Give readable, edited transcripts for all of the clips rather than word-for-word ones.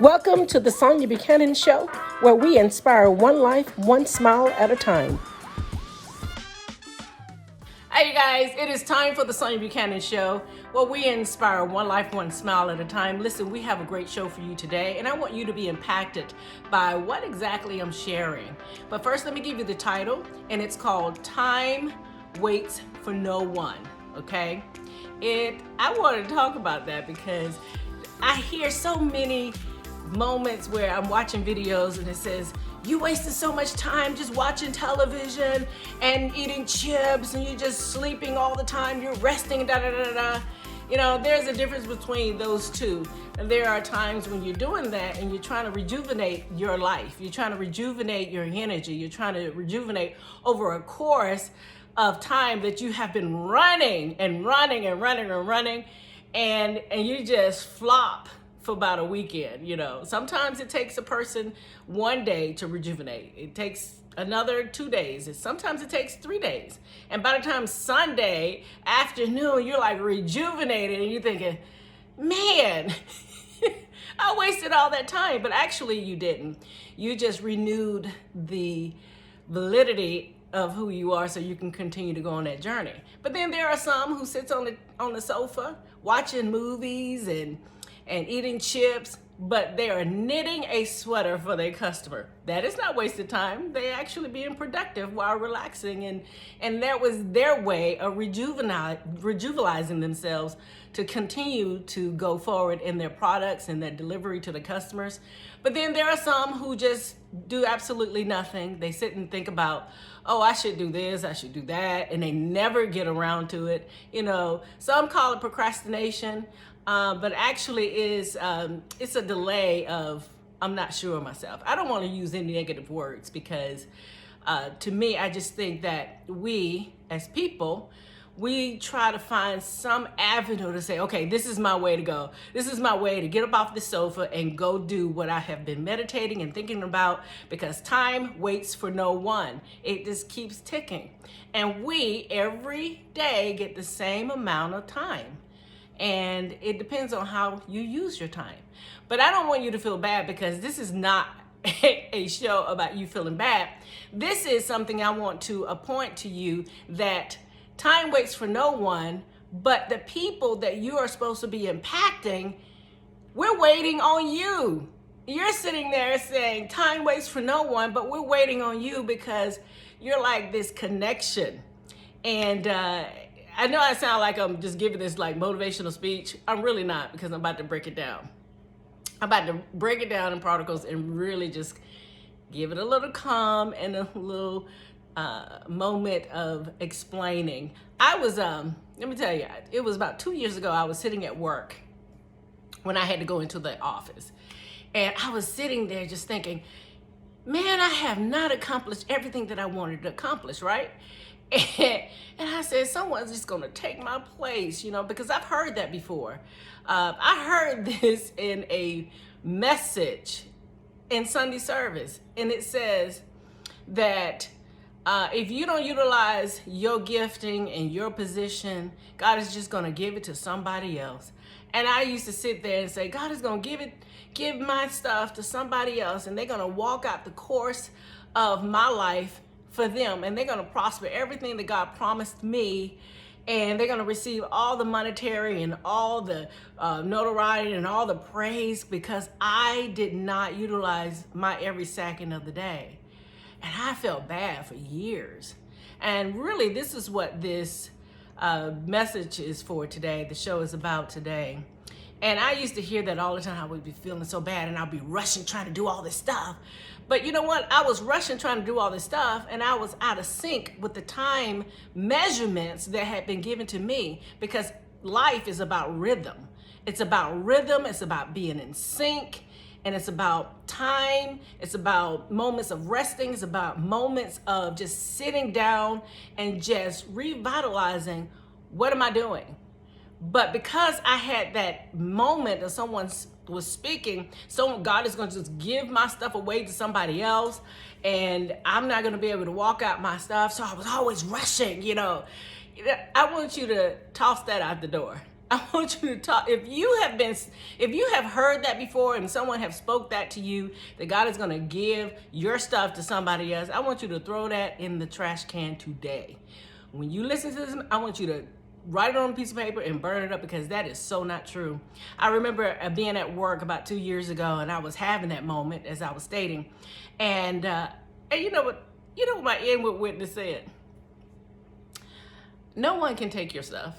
Welcome to the Sonia Buchanan Show, where we inspire one life, one smile at a time. Hey, you guys, it is time for the Sonia Buchanan Show, where we inspire one life, one smile at a time. Listen, we have a great show for you today, and I want you to be impacted by what exactly I'm sharing. But first, let me give you the title, and it's called Time Waits for No One, okay? I want to talk about that because I hear so many moments where I'm watching videos and it says, you wasted so much time just watching television and eating chips and you're just sleeping all the time, you're resting, da da da da. You know, there's a difference between those two. And there are times when you're doing that and you're trying to rejuvenate your life. You're trying to rejuvenate your energy. You're trying to rejuvenate over a course of time that you have been running and running and running and running, and you just flop for about a weekend. You know, sometimes it takes a person one day to rejuvenate. It takes another 2 days. Sometimes it takes 3 days. And by the time Sunday afternoon, you're like rejuvenated and you're thinking, man, I wasted all that time. But actually you didn't. You just renewed the validity of who you are so you can continue to go on that journey. But then there are some who sits on the sofa watching movies and eating chips, but they are knitting a sweater for their customer. That is not wasted time. They actually being productive while relaxing, and that was their way of rejuvenizing themselves to continue to go forward in their products and their delivery to the customers. But then there are some who just do absolutely nothing. They sit and think about, oh, I should do this, I should do that, and they never get around to it. You know, some call it procrastination. But actually it's a delay of, I'm not sure myself. I don't want to use any negative words because to me, I just think that we as people, we try to find some avenue to say, okay, this is my way to go. This is my way to get up off the sofa and go do what I have been meditating and thinking about, because time waits for no one. It just keeps ticking. And we every day get the same amount of time. And it depends on how you use your time. But I don't want you to feel bad, because this is not a show about you feeling bad. This is something I want to point to you, that time waits for no one, but the people that you are supposed to be impacting, we're waiting on you. You're sitting there saying time waits for no one, but we're waiting on you because you're like this connection. And I know I sound like I'm just giving this like motivational speech. I'm really not, because I'm about to break it down. I'm about to break it down in particles and really just give it a little calm and a little moment of explaining. I was, let me tell you, it was about 2 years ago. I was sitting at work when I had to go into the office. And I was sitting there just thinking, man, I have not accomplished everything that I wanted to accomplish, right? And I said, someone's just going to take my place, you know, because I've heard that before. I heard this in a message in Sunday service, and it says that if you don't utilize your gifting and your position, God is just going to give it to somebody else. And I used to sit there and say, God is going to give my stuff to somebody else, and they're going to walk out the course of my life for them, and they're going to prosper everything that God promised me, and they're going to receive all the monetary and all the notoriety and all the praise, because I did not utilize my every second of the day. And I felt bad for years. And really, this is what this message is for today. The show is about today. And I used to hear that all the time. I would be feeling so bad, and I'd be rushing trying to do all this stuff. But you know what? I was rushing trying to do all this stuff, and I was out of sync with the time measurements that had been given to me, because life is about rhythm. It's about rhythm. It's about being in sync. And it's about time. It's about moments of resting. It's about moments of just sitting down and just revitalizing, what am I doing? But because I had that moment of someone was speaking, so God is going to just give my stuff away to somebody else, and I'm not going to be able to walk out my stuff. So I was always rushing, you know. I want you to toss that out the door. I want you to talk. If you have heard that before and someone have spoke that to you, that God is going to give your stuff to somebody else, I want you to throw that in the trash can today. When you listen to this, I want you to write it on a piece of paper and burn it up, because that is so not true. I remember being at work about 2 years ago, and I was having that moment as I was stating, and you know what? You know what my inward witness said? No one can take your stuff.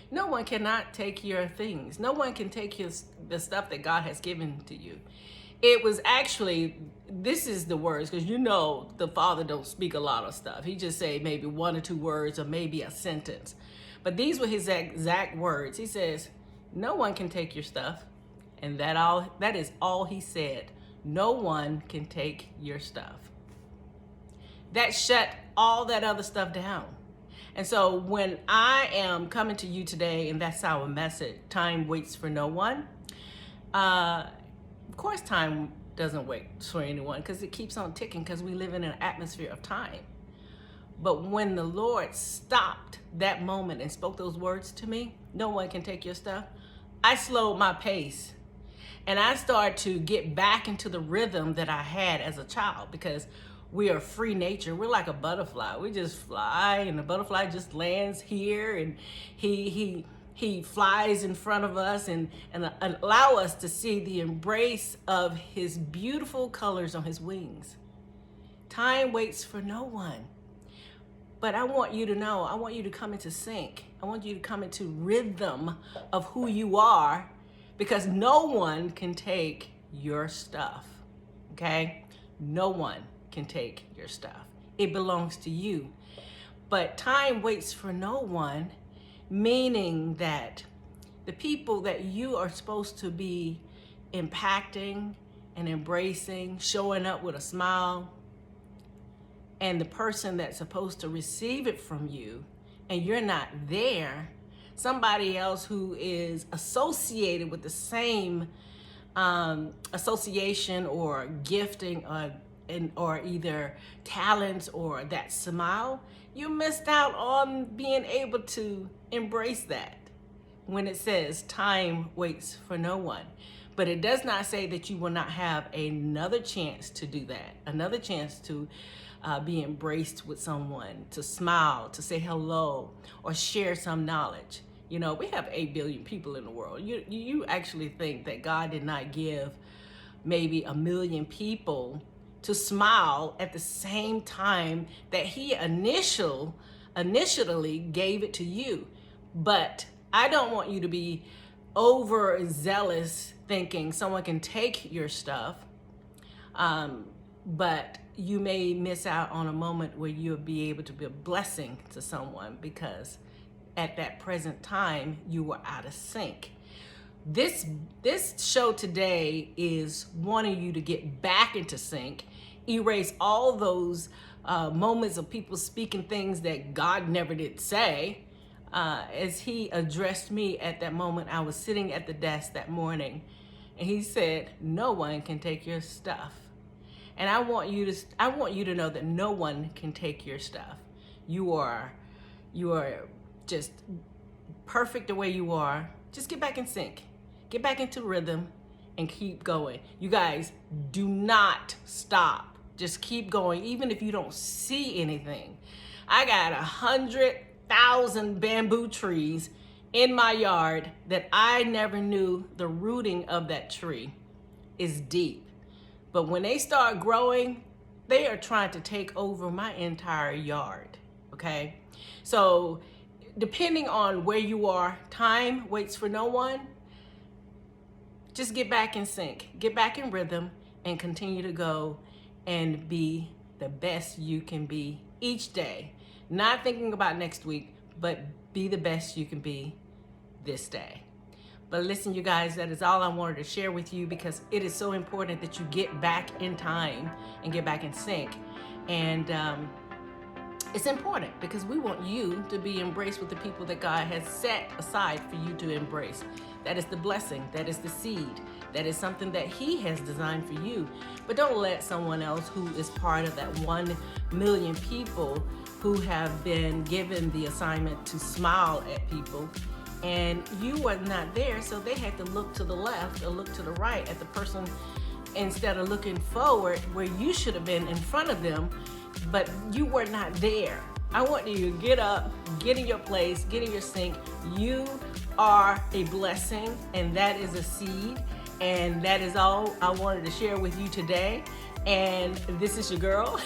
No one cannot take your things. No one can take the stuff that God has given to you. It was actually, this is the words, because you know the Father don't speak a lot of stuff. He just say maybe 1 or 2 words or maybe a sentence. But these were his exact words. He says, no one can take your stuff. And that is all he said. No one can take your stuff. That shut all that other stuff down. And so when I am coming to you today, and that's our message, time waits for no one. Of course, time doesn't wait for anyone, because it keeps on ticking, because we live in an atmosphere of time. But when the Lord stopped that moment and spoke those words to me, no one can take your stuff, I slowed my pace. And I started to get back into the rhythm that I had as a child, because we are free nature. We're like a butterfly. We just fly, and the butterfly just lands here, and he flies in front of us and allow us to see the embrace of his beautiful colors on his wings. Time waits for no one. But I want you to know, I want you to come into sync. I want you to come into rhythm of who you are, because no one can take your stuff, okay? No one can take your stuff. It belongs to you. But time waits for no one, meaning that the people that you are supposed to be impacting and embracing, showing up with a smile, and the person that's supposed to receive it from you, and you're not there, somebody else who is associated with the same association or gifting or either talents or that smile, you missed out on being able to embrace that when it says time waits for no one. But it does not say that you will not have another chance to do that, another chance to be embraced with someone, to smile, to say hello, or share some knowledge. You know, we have 8 billion people in the world. You actually think that God did not give maybe 1 million people to smile at the same time that he initially gave it to you? But I don't want you to be overzealous thinking someone can take your stuff, but you may miss out on a moment where you'll be able to be a blessing to someone, because at that present time you were out of sync. This show today is wanting you to get back into sync, erase all those moments of people speaking things that God never did say. As he addressed me at that moment, I was sitting at the desk that morning, and he said, no one can take your stuff. And I want you to know that no one can take your stuff. You are just perfect the way you are. Just get back in sync. Get back into rhythm and keep going. You guys, do not stop. Just keep going, even if you don't see anything. I got 100,000 bamboo trees in my yard that I never knew the rooting of that tree is deep. But when they start growing, they are trying to take over my entire yard, okay? So depending on where you are, time waits for no one. Just get back in sync, get back in rhythm, and continue to go and be the best you can be each day. Not thinking about next week, but be the best you can be this day. But listen, you guys, that is all I wanted to share with you, because it is so important that you get back in time and get back in sync. And it's important because we want you to be embraced with the people that God has set aside for you to embrace. That is the blessing. That is the seed. That is something that he has designed for you. But don't let someone else who is part of that 1 million people who have been given the assignment to smile at people and you were not there, so they had to look to the left or look to the right at the person instead of looking forward where you should have been in front of them, but you were not there. I want you to get up, get in your place, get in your sync. You are a blessing, and that is a seed, and that is all I wanted to share with you today. And this is your girl,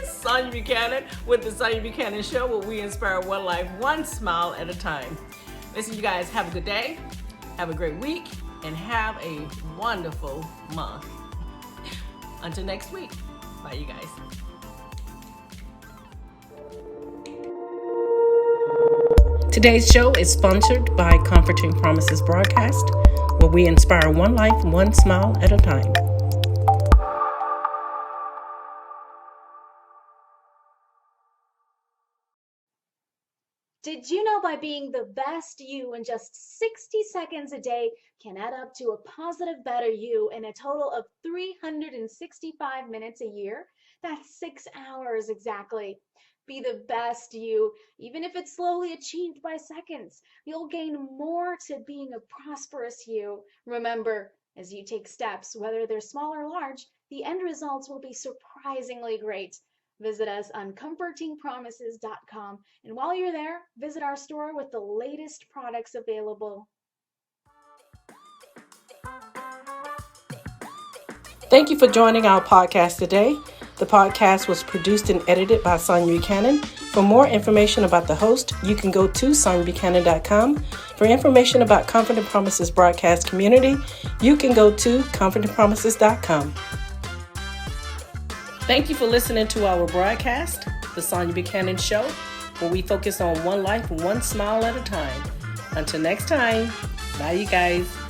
Sonya Buchanan, with the Sonya Buchanan Show, where we inspire one life, one smile at a time. Listen, you guys, have a good day, have a great week, and have a wonderful month. Until next week, bye, you guys. Today's show is sponsored by Comforting Promises Broadcast, where we inspire one life, one smile at a time. Did you know by being the best you in just 60 seconds a day can add up to a positive, better you in a total of 365 minutes a year? That's 6 hours exactly. Be the best you, even if it's slowly achieved by seconds. You'll gain more to being a prosperous you. Remember, as you take steps, whether they're small or large, the end results will be surprisingly great. Visit us on comfortingpromises.com, and while you're there, visit our store with the latest products available. Thank you for joining our podcast today. The podcast was produced and edited by Sonya Buchanan. For more information about the host, you can go to sonyabuchanan.com. For information about Comforting Promises broadcast community, you can go to comfortingpromises.com. Thank you for listening to our broadcast, The Sonya Buchanan Show, where we focus on one life, one smile at a time. Until next time, bye you guys.